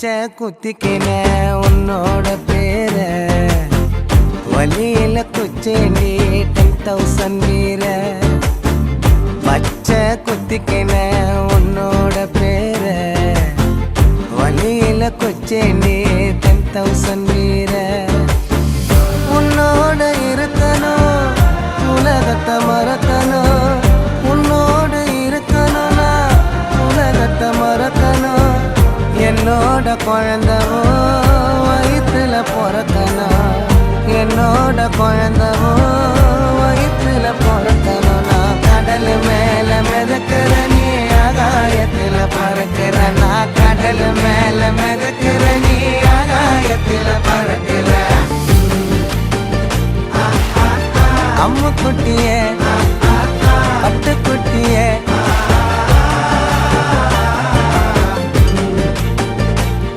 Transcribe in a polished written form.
குத்திக்கின உன்னோட பேர வலியில குச்சேண்டி 10,000 வீர பச்சை குத்திக்கின உன்னோட பேர வலியில குச்சேண்டி 10,000 வீர உன்னோட இருக்கணும் உலகத்தை மறக்கணும் உன்னோடு இருக்கணும்னா உலகத்தை மறக்கணும் என்னோட குழந்தவோ வயிற்றுல பிறக்கணும் என்னோட குழந்தவோ வயிற்றுல பிறக்கணும் நான் கடல் மேல மிதக்கிற நீ ஆகாயத்துல பறக்கிற நான் கடல் மேல மிதக்கிற நீ ஆகாயத்துல பறக்கிற அம்முக்குட்டி